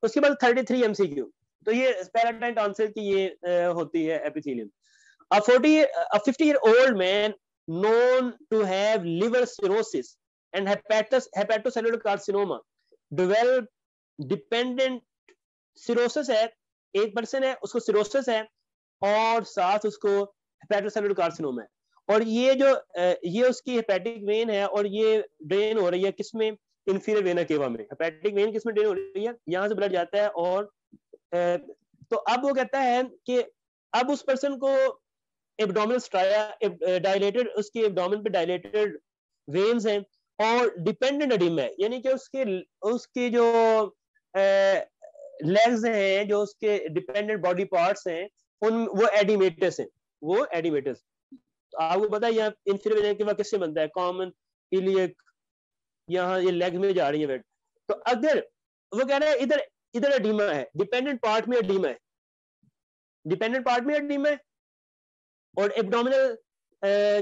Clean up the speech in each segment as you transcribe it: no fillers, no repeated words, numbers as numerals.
उसके बाद 33 MCQ। तो ये पैराटाइन टॉन्सिल की ये होती है epithelium. A 50-year-old man known to have liver cirrhosis and hepatocellular carcinoma developed dependent cirrhosis है, एक पर्सन है उसको सिरोसिस है और साथ उसको हेपेटोसेलुलर कार्सिनोमा है, और ये जो ये उसकी हेपेटिक वेन है और ये ड्रेन हो रही है किसमें, इंफीरियर वेना केवा में। हेपेटिक वेन किसमें ड्रेन हो रही है, यहाँ से ब्लड जाता है और तो अब वो कहता है कि अब उस पर्सन को एब्डोमिनल स्ट्राया डायलेटेड, उसकी एब्डोमेन पे डायलेटेड वेन्स हैं और डिपेंडेंट एडिमा है, यानी कि उसके जो लेग्स हैं, जो उसके डिपेंडेंट बॉडी पार्ट्स हैं, उन वो एडिमेटस हैं, वो एडिमेटस। तो आपको पता है यहाँ इंफीरियर वेना केवा किससे बनता है, कॉमन इलियक, यहाँ ये लेग में जा रही है वेट। तो अगर वो कह रहा है इधर इधर एडिमा है, डिपेंडेंट पार्ट में एडिमा है, डिपेंडेंट पार्ट में एडिमा है और एब्डोमिनल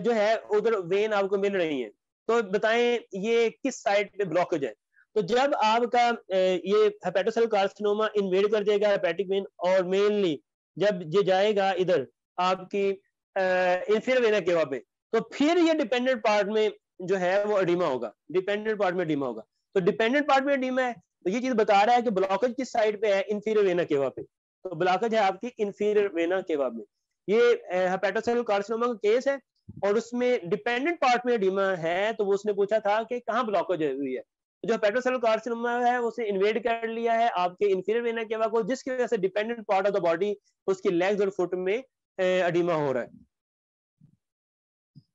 जो है उधर वेन आपको मिल रही है, तो बताएं ये किस साइड पे ब्लॉकेज है। तो जब आपका ये हेपेटोसेलुलर कार्सिनोमा इन्वेड कर जाएगा हेपेटिक वेन, और मेनली जब ये जाएगा इधर आपकी इंफीरियर वेना केवा पे, तो फिर ये डिपेंडेंट पार्ट में जो है वो एडिमा होगा, डिपेंडेंट पार्ट में एडिमा होगा। तो डिपेंडेंट पार्ट में एडिमा है, तो ये चीज बता रहा है कि ब्लॉकेज किस साइड पे है, इंफीरियर वेना केवा पे। तो ब्लॉकेज है आपकी इंफीरियर वेना केवा में। ये हेपेटोसेलुलर कार्सिनोमा का केस है और उसमें डिपेंडेंट पार्ट में एडिमा है, तो वो उसने पूछा था कि कहाँ ब्लॉकेज हुई है। जो हेपेटोसेलुलर कार्सिनोमा है उसे इन्वेड कर लिया है आपके इंफीरियर वेना केवा को, जिसकी वजह से dependent part of the body, उसकी लेग्स और फुट में एडिमा हो रहा है।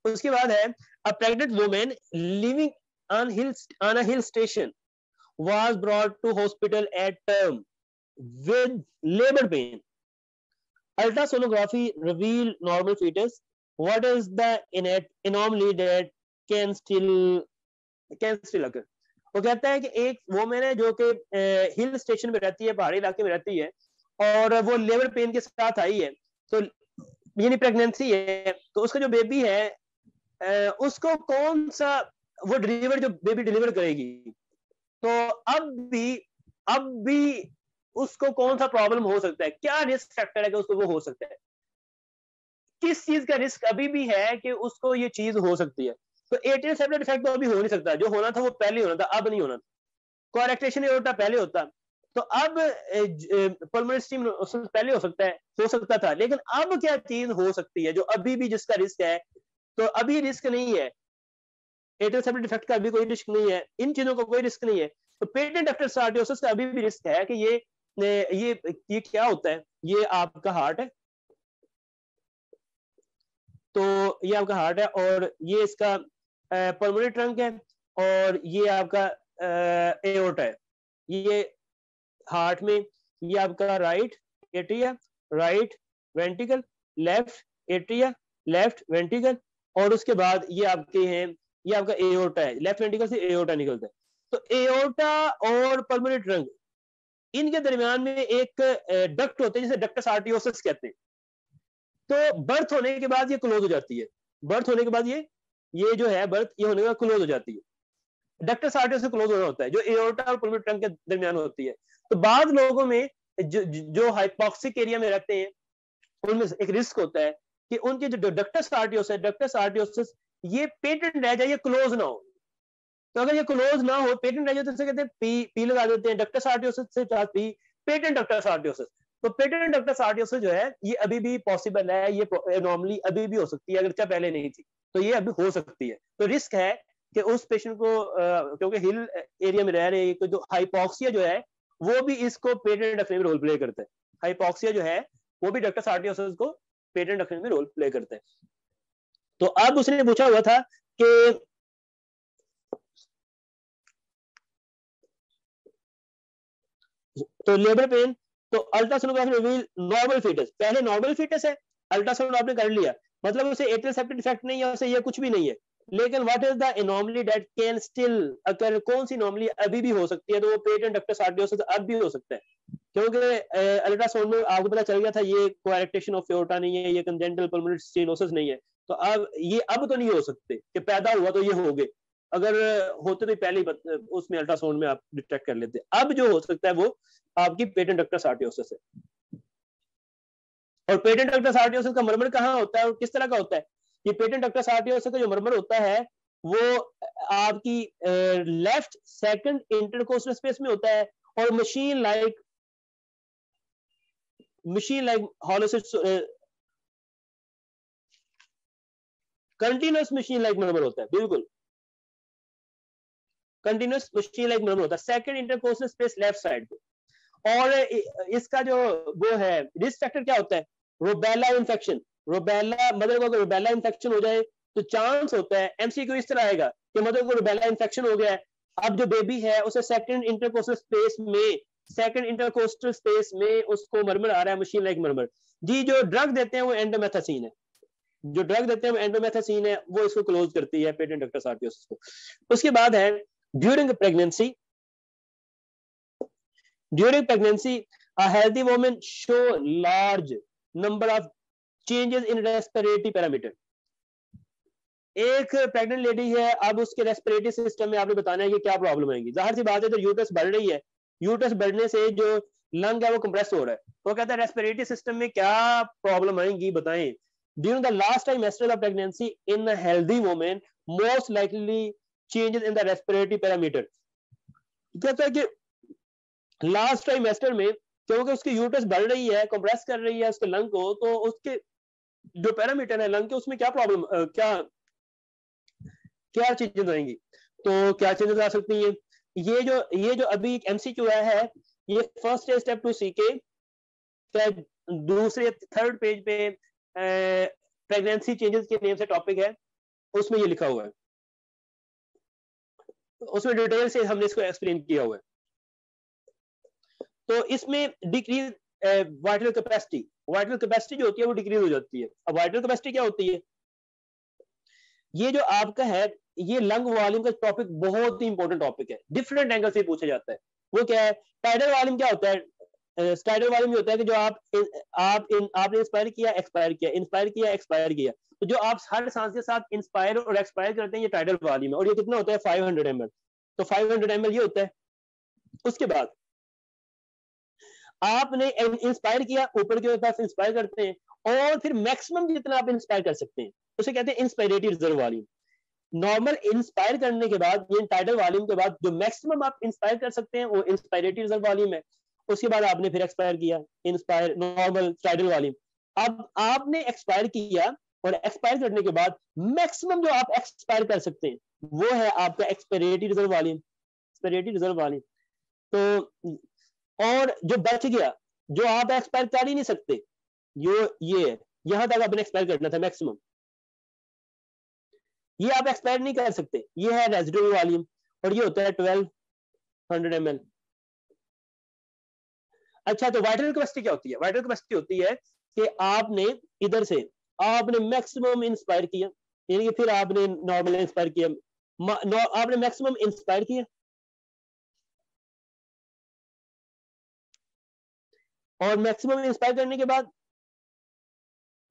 उसके बाद है a pregnant woman living on a hill station was brought to hospital at term with labor pain. Ultrasonography revealed normal fetus. What is the anomaly that can still occur? वो कहता है कि एक वोमेन है जो कि हिल स्टेशन में रहती है, पहाड़ी इलाके में रहती है, और वो लेबर पेन के साथ आई है, तो यानी प्रेगनेंसी है, तो उसका जो बेबी है उसको कौन सा वो डिलीवर जो बेबी डिलीवर करेगी, तो अब भी उसको कौन सा प्रॉब्लम हो सकता है, क्या रिस्क फैक्टर है कि उसको वो हो सकता है, किस चीज का रिस्क अभी भी है कि उसको ये चीज हो सकती है। तो एट्रियल सेप्टल डिफेक्ट तो अभी हो नहीं सकता, जो होना था वो पहले होना था, अब नहीं होना। कोरेक्टेशन एओर्टा पहले होता, तो अब पल्मोनरी स्टीम पहले हो सकता था, लेकिन अब क्या चीज हो सकती है जो अभी भी जिसका रिस्क है, तो अभी रिस्क नहीं है, एट्रियल सेप्टल डिफेक्ट का अभी कोई रिस्क नहीं है, इन चीजों का कोई रिस्क नहीं है। तो पेटेंट डक्टल स्टार्टियोसिस का अभी भी रिस्क है कि ये क्या होता है, ये आपका हार्ट है, तो ये आपका हार्ट है और ये इसका पल्मोनरी ट्रंक है और ये आपका एओर्टा है, ये हार्ट में ये आपका right atria, right ventricle, left atria, left ventricle, और उसके बाद ये आपके हैं, ये आपका एओर्टा है, लेफ्ट वेंट्रिकल से एओर्टा निकलता है। तो एओर्टा और पल्मोनरी ट्रंक, इनके दरमियान में एक डक्ट होते हैं जिसे डक्टस आर्टियोसिस कहते हैं। तो बर्थ होने के बाद ये क्लोज हो जाती है, बर्थ होने के बाद ये जो है बर्थ ये होने के बाद क्लोज हो जाती है, डक्टस आर्टियोसिस क्लोज होना होता है जो एओर्टा और पल्मोनरी ट्रंक के दरमियान होती है। तो बाद लोगों में जो हाइपोक्सिक एरिया में रहते हैं उनमें एक रिस्क होता है कि उनके जो डक्टस आर्टियोसिस ये पेटेंट रह जाए, ये क्लोज ना हो। तो अगर ये क्लोज ना हो, पेटेंट रह जाए, तो कहते हैं पी लगा देते हैं, डक्टस आर्टियोसिस से पी, पेटेंट डक्टस आर्टियोसिस। तो पेटेंट डक्टस आर्टियोसिस जो है ये अभी भी पॉसिबल है, ये एनॉमली अभी भी हो सकती है, अगर पहले नहीं थी तो ये अभी हो सकती है। तो रिस्क है कि उस पेशेंट को क्योंकि हिल एरिया में रह रहे हैं, तो जो हाइपोक्सिया जो है वो भी इसको पेटेंट रखने में रोल प्ले करता है, हाइपोक्सिया जो है वो भी डक्टस आर्टियोसिस को पेटेंट रखने में रोल प्ले करता है। तो अब उसने पूछा हुआ था कि तो लेबर पेन, तो अल्ट्रासोनोग्राफी रिवील नॉर्मल फीटस, पहले नॉर्मल फीटस है, अल्ट्रासाउंड आपने कर लिया, मतलब उसे एट्रियल सेप्टल डिफेक्ट नहीं है, उसे ये कुछ भी नहीं है, लेकिन what is the anomaly that can still occur, कौन सी एनॉमली अभी भी हो सकती है, तो वो पेटेंट डक्टस आर्टियोसिस अब भी हो सकता है, क्योंकि अल्ट्रासाउंड में आपको पता चल गया था ये कोरेक्टेशन ऑफ एओर्टा नहीं है, ये कंजेनिटल पल्मोनरी स्टेनोसिस नहीं है, तो अब ये अब तो नहीं हो सकते कि पैदा हुआ तो ये हो गए, अगर होते तो पहले उसमें अल्ट्रासाउंड में आप डिटेक्ट कर लेते। अब जो हो सकता है वो आपकी पेटेंट डक्टस आर्टियोसिस है। और पेटेंट डक्टस आर्टियोसिस का मर्मर कहाँ होता है और किस तरह का होता है? ये पेटेंट डक्टस आर्टियोसिस का जो मर्मर होता है वो आपकी लेफ्ट सेकंड इंटरकोस्टल स्पेस में होता है और मशीन लाइक हॉलोसिस कंटिन्यूस मशीन लाइक मर्मर होता है, बिल्कुल कंटिन्यूस मशीन लाइक मर्मर होता है second intercostal space left side पे। और इसका जो वो है रिस्क फैक्टर क्या होता है? Rubella infection. रूबेला, मदर को अगर रूबेला इन्फेक्शन हो जाए तो चांस होता है, एमसीक्यू इस तरह आएगा कि मदर को रूबेला इन्फेक्शन हो गया है, अब जो बेबी है उसे सेकंड इंटरकोस्टल स्पेस में उसको मर्मर आ रहा है, मशीन लाइक मर्मर। जी जो ड्रग देते हैं वो एंडोमेथासिन है, जो ड्रग देते हैं वो एंडोमेथासिन है, वो इसको क्लोज करती है पेटेंट डक्टस आर्टियोसिस को। उसके बाद है during pregnancy a healthy woman show large number of changes in respiratory parameter। एक प्रेग्नेंट लेडी है, अब उसके रेस्पिरेटरी सिस्टम में आपने बताना है कि क्या प्रॉब्लम आएगी। जाहिर सी बात है तो यूट्रस बढ़ रही है, यूट्रस बढ़ने से जो लंग है वो कंप्रेस हो रहा है, तो कहता है रेस्पिरेटरी सिस्टम में क्या प्रॉब्लम आएंगी बताएं। During the last trimester of pregnancy in a healthy woman most likely changes in the respiratory parameter. कहता है कि लास्ट ट्राइमेस्टर में क्योंकि उसकी यूट्रस बढ़ रही है, कंप्रेस कर रही है उसके लंग को, तो उसके जो पैरामीटर है लंग के उसमें क्या प्रॉब्लम क्या चीजें आएंगी। तो क्या चीजें आ सकती हैं? ये जो अभी एमसीक्यू है ये फर्स्ट स्टेप टू सीके दूसरे थर्ड पेज पे प्रेगनेंसी चेंजेस के नेम से टॉपिक है, उसमें ये लिखा हुआ है, उसमें डिटेल से हमने इसको एक्सप्लेन किया हुआ है। तो इसमें डिक्रीज वाइटल कैपेसिटी जो होती है वो डिक्रीज हो जाती है। अब वाइटल कैपेसिटी क्या होती है? ये जो आपका है ये लंग वॉल्यूम का टॉपिक बहुत ही इंपॉर्टेंट टॉपिक है, डिफरेंट एंगल से पूछा जाता है। वो क्या है? टाइडल वॉल्यूम क्या होता है? टाइडल वॉल्यूम ये होता है कि जो आपने इंस्पायर किया, एक्सपायर किया, इंस्पायर किया, एक्सपायर किया, तो जो आप हर सांस के साथ इंस्पायर और एक्सपायर करते हैं ये टाइडल वॉल्यूम है। और ये कितना होता है? 500 ml। तो 500 ml ये होता है। उसके बाद आपने इंस्पायर किया, ऊपर के पास इंस्पायर करते हैं, और फिर मैक्सिमम जितना आप इंस्पायर कर सकते हैं उसे कहते हैं inspiratory reserve volume. Normal inspire करने के बाद ये टाइडल वॉल्यूम के बाद जो मैक्सिमम आप इंस्पायर कर सकते हैं वो इंस्पायरेटरी रिजर्व वॉल्यूम है। उसके बाद आपने फिर एक्सपायर किया, इंस्पायर नॉर्मल टाइडल वॉल्यूम। अब आपने एक्सपायर किया और एक्सपायर करने के बाद मैक्सिमम जो आप एक्सपायर कर सकते हैं वो है आपका expiratory reserve volume, expiratory reserve volume. तो और जो बच गया, जो आप एक्सपायर कर ही नहीं सकते, ये यहां तक आपने एक्सपायर करना था मैक्सिमम, ये आप एक्सपायर नहीं कर सकते, ये है रेजिडुअल वॉल्यूम और ये होता है 1200 ml। अच्छा, तो वाइटल कैपेसिटी क्या होती है? वाइटल कैपेसिटी होती है कि आपने इधर से आपने मैक्सिमम इंस्पायर किया, यानी कि फिर आपने नॉर्मल इंस्पायर किया, आपने मैक्सिमम इंस्पायर किया और मैक्सिमम इंस्पायर करने के बाद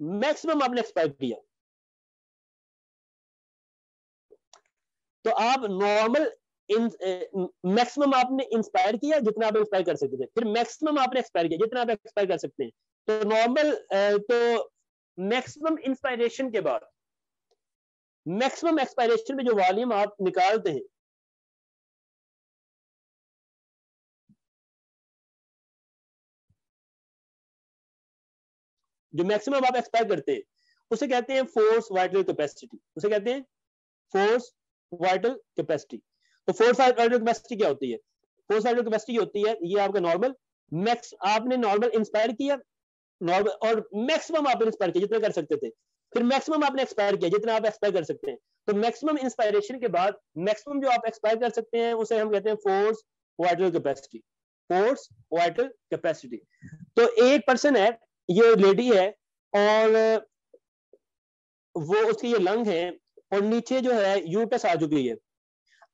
मैक्सिमम आपने एक्सपायर किया, तो आप नॉर्मल मैक्सिमम आपने इंस्पायर किया जितना आप इंस्पायर कर सकते थे, फिर मैक्सिमम आपने एक्सपायर किया जितना आप एक्सपायर कर सकते हैं। तो नॉर्मल तो मैक्सिमम इंस्पायरेशन के बाद मैक्सिमम एक्सपायरेशन में जो वॉल्यूम आप निकालते हैं जो मैक्सिमम आप एक्सपायर करते हैं उसे कहते हैं फोर्स वाइटल कैपेसिटी, उसे कहते हैं फोर्स वाइटल कैपेसिटी। तो फोर्स वाइटल कैपेसिटी क्या होती है? फोर्स वाइटल कैपेसिटी होती है ये आपका नॉर्मल मैक्स, आपने नॉर्मल इंस्पायर किया, नॉर्मल और मैक्सिमम आपने इंस्पायर किया जितना कर सकते थे, फिर मैक्सिमम आपने एक्सपायर किया जितना आप एक्सपायर कर सकते हैं। तो मैक्सिमम इंस्पायरेशन के बाद मैक्सिमम जो आप एक्सपायर कर सकते हैं उसे हम कहते हैं force vital capacity, force vital capacity. तो एक पर्सन है, ये लेडी है और वो उसकी ये लंग है और नीचे जो है यूट्रस आ चुकी है।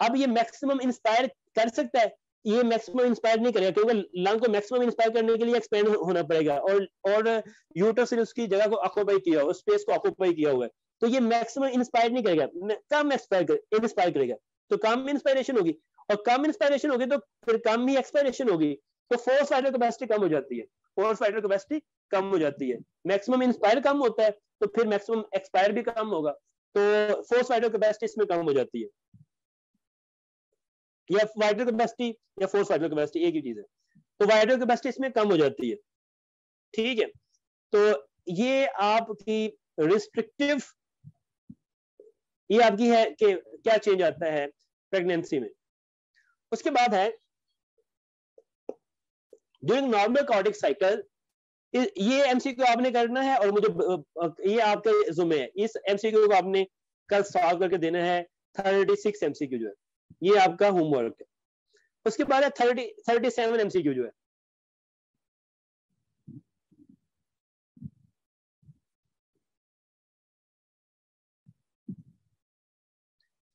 अब ये मैक्सिमम इंस्पायर कर सकता है? ये मैक्सिमम इंस्पायर नहीं करेगा क्योंकि लंग को मैक्सिमम इंस्पायर करने के लिए एक्सपेंड होना पड़ेगा और यूट्रस ने उसकी जगह को ऑक्यूपाई किया हुआ, स्पेस को ऑक्यूपाई किया हुआ है, तो ये मैक्सिमम इंस्पायर नहीं करेगा, कम इंस्पायर करेगा। तो कम इंस्पायरेशन होगी, और कम इंस्पायरेशन होगी तो फिर कम ही एक्सपायरेशन होगी, तो फोर्स वाइटल कैपेसिटी कम हो जाती है, फोर्स वाइटल कैपेसिटी कम हो जाती है। मैक्सिमम इंस्पायर कम होता है तो फिर मैक्सिमम एक्सपायर भी कम होगा, तो फोर्स वाइटल कैपेसिटी इसमें कम हो जाती है, या वाइटल कैपेसिटी या फोर्स वाइटल कैपेसिटी एक ही चीज है, तो वाइटल कैपेसिटी इसमें कम हो जाती है। ठीक है, तो ये आपकी रिस्ट्रिक्टिव, ये आपकी है कि क्या चेंज आता है प्रेगनेंसी में। उसके बाद है ड्यूरिंग नॉर्मल कार्डिक साइकिल, ये एमसीक्यू आपने करना है और मुझे ये आपके जुम्मे है, इस एमसीक्यू को आपने कल सॉल्व करके देना है। 36 एमसीक्यू जो है ये आपका होमवर्क है। उसके बाद है 37 एमसीक्यू जो है,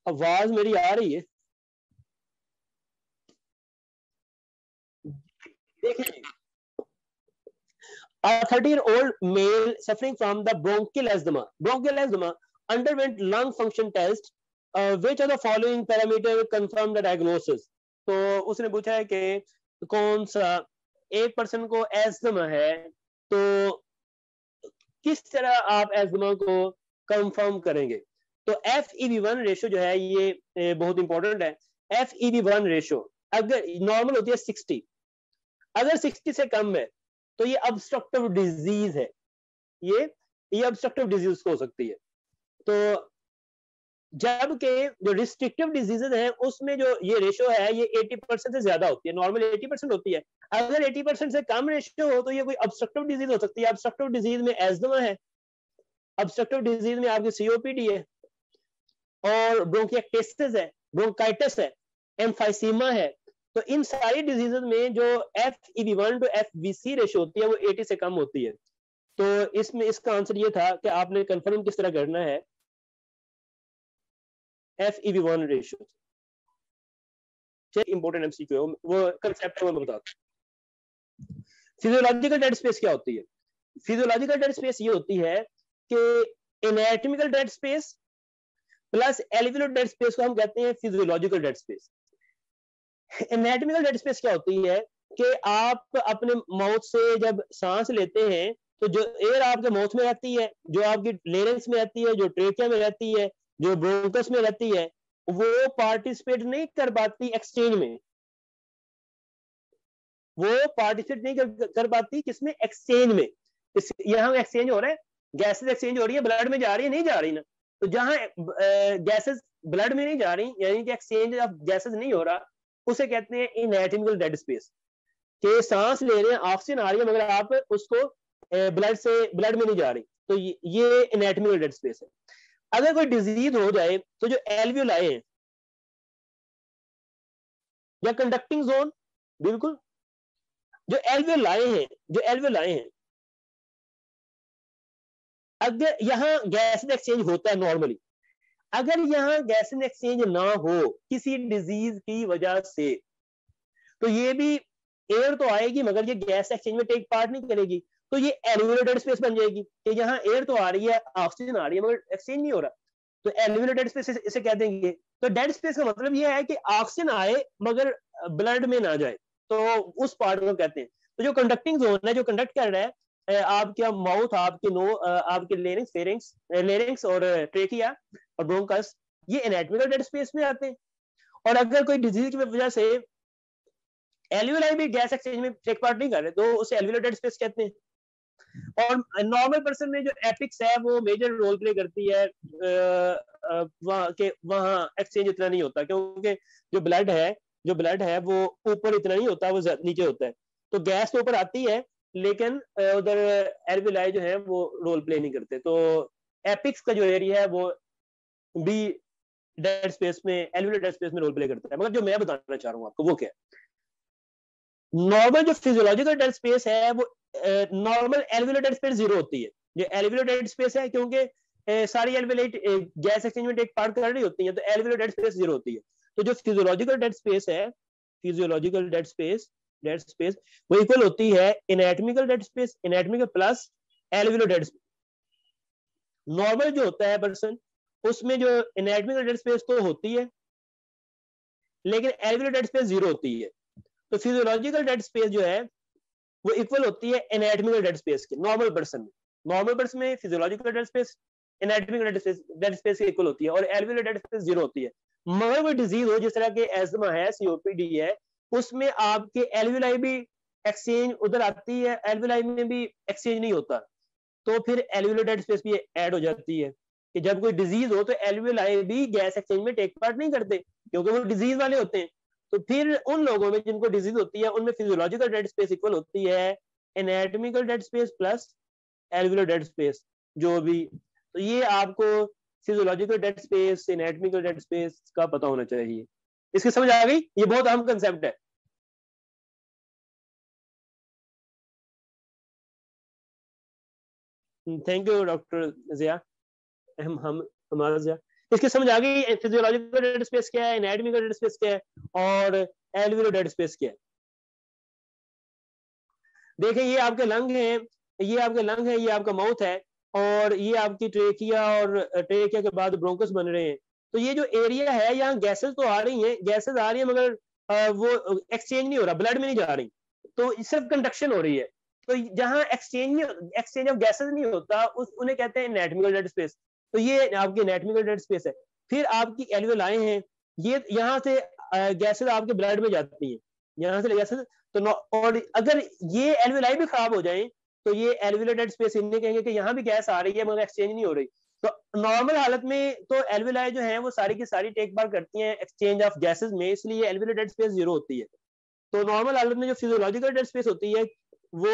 आवाज मेरी आ रही है? देखिए, a 30-year-old male suffering from the bronchial asthma underwent lung function test. Which of the following parameter confirm the diagnosis? तो उसने पूछा है कि कौन सा एक पर्सन को एस्थमा है, तो किस तरह आप एस्थमा को कंफर्म करेंगे? तो FEV1 रेशो जो है ये बहुत इंपॉर्टेंट है। FEV1 रेशो अगर नॉर्मल होती है 60, अगर 60 से कम है तो ये ऑब्स्ट्रक्टिव डिजीज है, ये ऑब्स्ट्रक्टिव डिजीज हो सकती है। तो जबकि जो रिस्ट्रिक्टिव डिजीजेज हैं उसमें जो ये रेशो है ये 80% से ज्यादा होती है, नॉर्मल 80% होती है। अगर 80% से कम रेशो हो तो ये कोई ऑब्स्ट्रक्टिव डिजीज हो सकती है। ऑब्स्ट्रक्टिव डिजीज में एस्थमा है, ऑब्स्ट्रक्टिव डिजीज में आपकी COPD है, और ब्रोंकिएक्टेसिस है, ब्रोंकाइटिस है, एम्फाइसीमा है। तो इन सारी डिजीजेज में जो FEV1 टू FVC रेशो होती है वो 80 से कम होती है। तो इसमें इसका आंसर ये था कि आपने कंफर्म किस तरह करना है FEV1 रेशो। इंपॉर्टेंट MCQ है, वो कंसेप्ट मैं बताता हूं। फिजियोलॉजिकल डेड स्पेस क्या होती है? फिजियोलॉजिकल डेड स्पेस ये होती है कि anatomical dead space plus alveolar dead space को हम कहते हैं physiological dead space. Anatomical dead space क्या होती है कि आप अपने माउथ से जब सांस लेते हैं तो जो एयर आपके माउथ में रहती है, जो आपकी लेरिंक्स में रहती है, जो ट्रेकिया में रहती है, जो ब्रोंकस में रहती है, वो पार्टिसिपेट नहीं कर पाती एक्सचेंज में, वो पार्टिसिपेट नहीं कर पाती किसमें? एक्सचेंज में। यहाँ एक्सचेंज हो रहा है, गैसेस एक्सचेंज हो रही है, ब्लड में जा रही है, नहीं जा रही ना। तो जहां गैसेस ब्लड में नहीं जा रही, यानी कि एक्सचेंज ऑफ गैसेस नहीं हो रहा, उसे कहते हैं इनएटॉमिकल डेड स्पेस। कि सांस ले रहे हैं, ऑक्सीजन आ रही है, मगर आप उसको ब्लड में नहीं जा रही, तो ये इनएटॉमिकल डेड स्पेस है। अगर कोई डिजीज हो जाए तो जो एल्वियोलाई हैं या कंडक्टिंग जोन, बिल्कुल जो एल्वियोलाई हैं, अगर यहाँ गैस एक्सचेंज होता है नॉर्मली, अगर यहाँ गैस एक्सचेंज ना हो किसी डिजीज की वजह से, तो ये भी एयर तो आएगी मगर ये गैस एक्सचेंज में टेक पार्ट नहीं करेगी, तो ये एल्वियोलर डेड स्पेस बन जाएगी कि यहाँ एयर तो आ रही है, ऑक्सीजन आ रही है, मगर एक्सचेंज नहीं हो रहा, तो एल्वियोलर डेड स्पेस इसे कह देंगे। तो डेड स्पेस का मतलब ये है कि ऑक्सीजन आए मगर ब्लड में ना जाए, तो उस पार्ट को कहते हैं। तो जो कंडक्टिंग जोन है, जो कंडक्ट कर रहा है आपका माउथ, आपके आपके लेरिंक्स और ट्रेकिया और ब्रोंकस, ये एनाटॉमिकल डेड स्पेस में आते हैं। और अगर कोई डिजीज की वजह से एल्वियोलाई भी गैस एक्सचेंज में टेक पार्ट नहीं कर रहे तो उसे एल्वियोलर डेड स्पेस कहते हैं। और नॉर्मल पर्सन में जो एपिक्स है वो मेजर रोल प्ले करती है, वहां एक्सचेंज इतना नहीं होता, क्योंकि जो ब्लड है वो ऊपर इतना नहीं होता, वो नीचे होता है। तो गैस तो ऊपर आती है लेकिन उधर एल्वियोलाई जो है वो रोल प्ले नहीं करते। तो एपिक्स का जो एरिया है वो भी डेड स्पेस में, एल्वियोलर डेड स्पेस में रोल प्ले करता है। मगर जो मैं बताना चाह रहा हूँ आपको वो क्या है, नॉर्मल जो फिजियोलॉजिकल डेड स्पेस है वो नॉर्मल एल्वियोलर डेड स्पेस 0 होती है। जो एल्वियोलर डेड स्पेस है, क्योंकि सारी एल्वियोलाइट गैस एक्सचेंज में टेक पार्ट कर रही होती है, तो एल्वियोलर डेड स्पेस 0 होती है। तो जो फिजियोलॉजिकल डेड स्पेस है, फिजियोलॉजिकल डेड स्पेस वो इक्वल होती है anatomical dead space, anatomical plus alveolar dead space. Normal जो होता है पर्सन, उसमें जो एनाटॉमिकल डेड स्पेस तो होती है, लेकिन एल्वियोलर डेड स्पेस 0 होती है। तो फिजियोलॉजिकल डेड स्पेस जो है वो इक्वल होती है एनाटॉमिकल डेड स्पेस के नॉर्मल पर्सन में। नॉर्मल पर्सन में physiological dead space anatomical dead space के इक्वल होती है और एल्वियोलर डेड स्पेस 0 होती है। मगर कोई डिजीज हो जिस तरह के एस्थमा है, सीओपीडी है, उसमें आपके एल्वियोलाई भी एक्सचेंज उधर आती है, एल्वियोलाई में भी एक्सचेंज नहीं होता, तो फिर एल्वियोलर डेड स्पेस भी ऐड हो जाती है कि जब कोई डिजीज हो तो एल्वियोलाई भी गैस एक्सचेंज में टेक पार्ट नहीं करते क्योंकि वो डिजीज वाले होते हैं। तो फिर उन लोगों में जिनको डिजीज होती है उनमें फिजियोलॉजिकल डेड स्पेस इक्वल होती है anatomical dead space plus alveolar dead space जो भी। तो ये आपको physiological dead space, anatomical dead space का पता होना चाहिए। इसकी समझ आ गई? ये बहुत अहम कंसेप्ट है। थैंक यू डॉक्टर जिया, हमारा जिया। इसकी समझ आ गई फिजियोलॉजिकल डेड स्पेस क्या है, एनाटॉमिकल डेड स्पेस क्या है और एल्वियोलर डेड स्पेस क्या है। देखें ये आपके लंग हैं, ये आपके लंग है, ये आपका माउथ है और ये आपकी ट्रेकिया और ट्रेकिया के बाद ब्रोंकस बन रहे हैं। तो ये जो एरिया है यहाँ गैसेस तो आ रही हैं, गैसेस आ रही हैं मगर वो एक्सचेंज नहीं हो रहा, ब्लड में नहीं जा रही, तो सिर्फ कंडक्शन हो रही है। तो जहाँ एक्सचेंज ऑफ गैसेस नहीं होता उन्हें कहते हैं एनाटॉमिकल डेड स्पेस। तो ये आपकी एनाटॉमिकल डेड स्पेस है। फिर आपकी एल्वियोलाई हैं, ये यहाँ से गैसेस आपके ब्लड में जाती हैं, यहाँ से गैसेस। तो और अगर ये एल्वियोलाई भी खराब हो जाए तो ये एल्वियोलर डेड स्पेस इन्हें कहेंगे कि यहाँ भी गैस आ रही है मगर एक्सचेंज नहीं हो रही। तो नॉर्मल हालत में तो एल्वियोलाई जो है वो सारी की सारी टेक बार करती हैं एक्सचेंज ऑफ गैसेस में, इसलिए एल्वियोलर डेड स्पेस 0 होती है। तो नॉर्मल हालत में जो फिजियोलॉजिकल डेड स्पेस होती है वो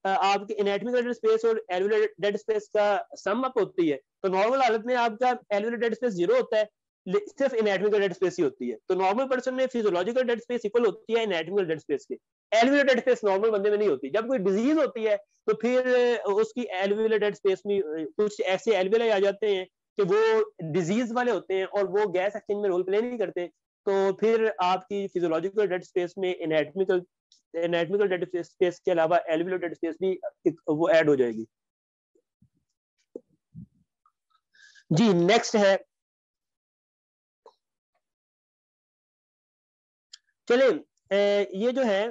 आपके एनाटॉमिकल डेड स्पेस और एल्वियोलर डेड स्पेस का सम अप होती है। तो नॉर्मल हालत में आपका एल्वियोलर डेड स्पेस 0 होता है, सिर्फ एनाटॉमिकल डेड स्पेस ही होती है। तो नॉर्मल पर्सन में फिजियोलॉजिकल डेड स्पेस इक्वल होती है एनाटॉमिकल डेड स्पेस के। एल्वियोलर डेड स्पेस नॉर्मल बंदे में नहीं होती। जब कोई डिजीज होती है तो फिर उसकी एल्वियोलर डेड स्पेस में कुछ ऐसे एल्वियोलाई आ जाते हैं कि वो डिजीज वाले होते हैं और वो गैस एक्सचेंज में रोल प्ले नहीं करते, तो फिर आपकी फिजियोलॉजिकल डेड स्पेस में एनाटॉमिकल डेड स्पेस के अलावा एल्वियोलर डेड स्पेस भी वो ऐड हो जाएगी। जी नेक्स्ट है, चले ये जो है,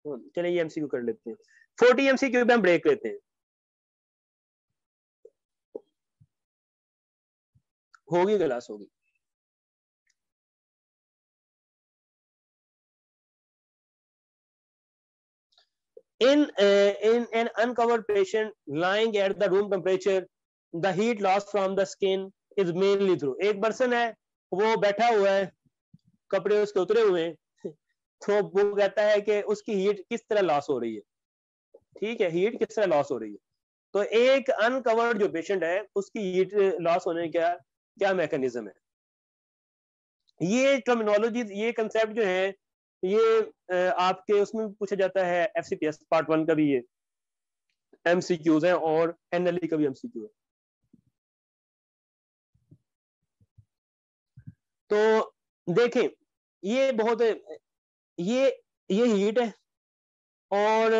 चले ये एमसीक्यू कर लेते हैं। 40 एमसीक्यू पे हम ब्रेक लेते हैं। होगी क्लास होगी। In an uncovered patient lying at the room temperature, the heat loss from the skin is mainly through। एक पर्सन है वो बैठा हुआ है, कपड़े उसके उतरे हुए हैं, तो वो कहता है कि उसकी हीट किस तरह लॉस हो रही है। ठीक है, हीट किस तरह लॉस हो रही है। तो एक अनकवर्ड जो पेशेंट है उसकी हीट लॉस होने का क्या मैकेनिज्म है। ये टर्मिनोलॉजी, ये कंसेप्ट जो है ये आपके उसमें पूछा जाता है एफसीपीएस पार्ट 1 का भी ये एमसीक्यूज है और एनएलई का भी एमसीक्यू है। तो देखें ये बहुत ये हीट है और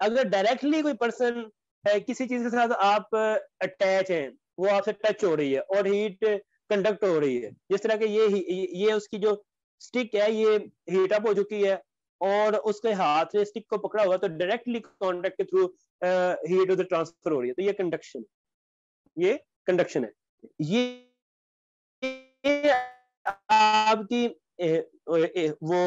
अगर डायरेक्टली कोई पर्सन किसी चीज के साथ आप अटैच हैं, वो आपसे टच हो रही है और हीट कंडक्ट हो रही है, जिस तरह के ये उसकी जो स्टिक है ये हीट अप हो चुकी है और उसके हाथ से स्टिक को पकड़ा हुआ तो डायरेक्टली कॉन्टेक्ट के थ्रू हीट उधर ट्रांसफर हो रही है। तो ये कंडक्शन है। ये आपकी वो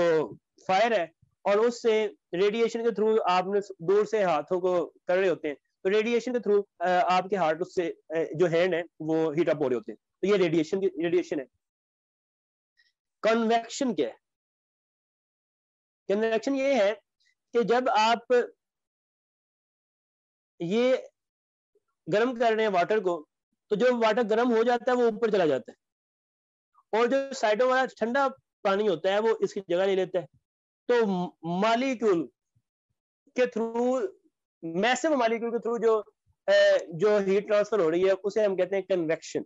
फायर है और उससे रेडिएशन के थ्रू आपने दूर से हाथों को कर रहे होते हैं, तो रेडिएशन के थ्रू आपके हार्ट उससे जो हैंड है वो हीट अप हो रहे होते हैं। तो ये रेडिएशन है। कन्वेक्शन क्या है? कन्वेक्शन ये है कि जब आप ये गर्म कर रहे हैं वाटर को, तो जो वाटर गर्म हो जाता है वो ऊपर चला जाता है और जो साइडों वाला ठंडा पानी होता है वो इसकी जगह ले लेता है। तो मॉलिक्यूल के थ्रू, मैसिव मॉलिक्यूल के थ्रू जो हीट ट्रांसफर हो रही है उसे हम कहते हैं कन्वेक्शन,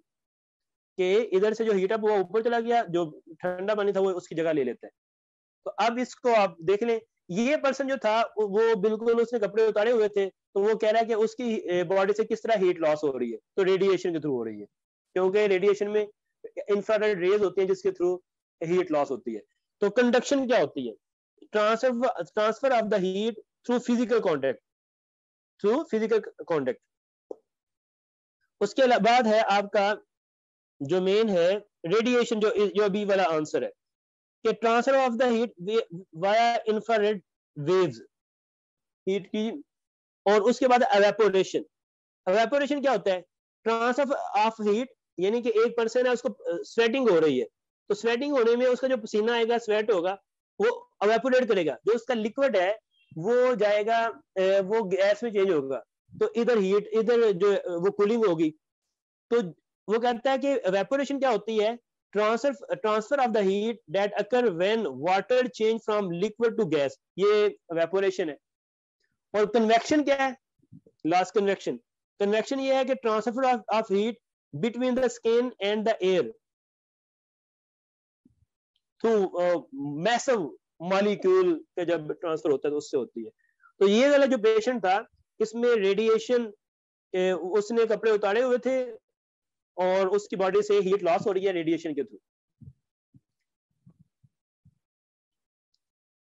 कि इधर से जो हीट अप हुआ ऊपर चला गया, जो ठंडा पानी था वो उसकी जगह ले लेता है। तो अब इसको आप देख लें, ये पर्सन जो था वो बिल्कुल उसने कपड़े उतारे हुए थे, तो वो कह रहा है कि उसकी बॉडी से किस तरह हीट लॉस हो रही है, तो रेडिएशन के थ्रू हो रही है, क्योंकि रेडिएशन में इंफ्रारेड रेज होती हैं जिसके थ्रू हीट लॉस होती है। तो कंडक्शन क्या होती है? Transfer of the heat through physical contact. उसके बाद है आपका जो मेन है रेडिएशन, जो अभी वाला आंसर है कि transfer of the heat via infrared waves, heat की। और उसके बाद एवेपोरेशन। एवेपोरेशन क्या होता है? ट्रांसफर ऑफ हीट, यानी कि एक पर्सन है उसको स्वेटिंग हो रही है, तो स्वेटिंग होने में उसका जो पसीना आएगा, स्वेट होगा, वो एवेपोरेट करेगा, जो उसका लिक्विड है वो जाएगा, वो गैस में चेंज होगा। तो इधर हीट, इधर जो वो कूलिंग होगी। तो वो कहता है कि एवेपोरेशन क्या होती है? Transfer of the heat that occur when water change from liquid to gas, ये एवेपोरेशन है। और कन्वेक्शन क्या है? Last convection. कन्वेक्शन ये है कि transfer of heat between the skin and the air through massive molecule के जब ट्रांसफर होता है तो उससे होती है। तो ये वाला जो पेशेंट था, इसमें रेडिएशन, उसने कपड़े उतारे हुए थे और उसकी बॉडी से हीट लॉस हो रही है रेडिएशन के थ्रू।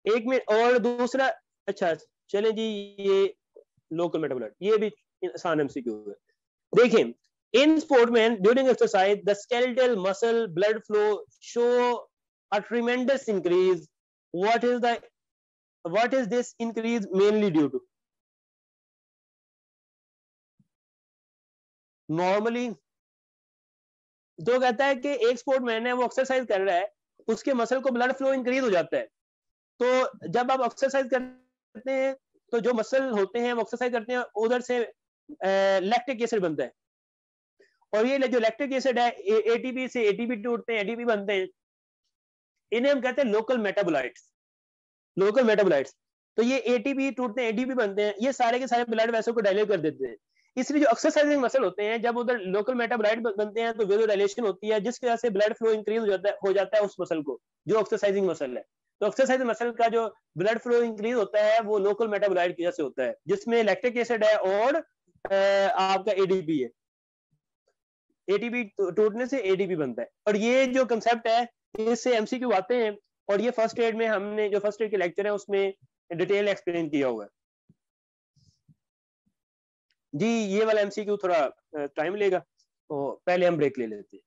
एक मिनट और दूसरा, अच्छा चलें जी, ये लोकल मेटाबोलाइट, ये भी आसान एमसीक्यू है। देखें, in sportsmen during exercise the skeletal muscle blood flow show a tremendous increase. What is this increase mainly due to? Normally जो कहता है कि एक स्पोर्टमैन है, वो एक्सरसाइज कर रहा है, उसके मसल को ब्लड फ्लो इंक्रीज हो जाता है। तो जब आप एक्सरसाइज करते हैं तो जो मसल होते हैं वो एक्सरसाइज करते हैं, उधर से लैक्टिक एसिड बनता है, और ये जो लैक्टिक एसिड है, एटीपी से एटीपी टूटते हैं, एटीपी बनते हैं, इन्हें हम कहते हैं लोकल मेटाबोलाइट्स। तो ये एटीपी टूटते हैं, एटीपी बनते हैं, ये सारे के सारे ब्लड वेसल को डायलेट कर देते हैं। इसलिए जो एक्सरसाइजिंग मसल होते हैं, जब उधर लोकल मेटाबोलाइट बनते हैं तो वेलो डायलेशन होती है, जिसकी वजह से ब्लड फ्लो इंक्रीज हो जाता है उस मसल को, जो एक्सरसाइजिंग मसल है। तो एक्सरसाइजिंग मसल का जो ब्लड फ्लो इंक्रीज होता है वो लोकल मेटाबोलाइट की वजह से होता है, जिसमें लैक्टिक एसिड है और आपका एडीपी है। एटीपी टूटने से एडीपी बनता है। और ये जो कंसेप्ट है, इससे एमसीक्यू आते हैं, और ये फर्स्ट एड में हमने जो फर्स्ट एड के लेक्चर है उसमें डिटेल एक्सप्लेन किया हुआ है जी। ये वाला एमसीक्यू थोड़ा टाइम लेगा, तो पहले हम ब्रेक ले लेते हैं।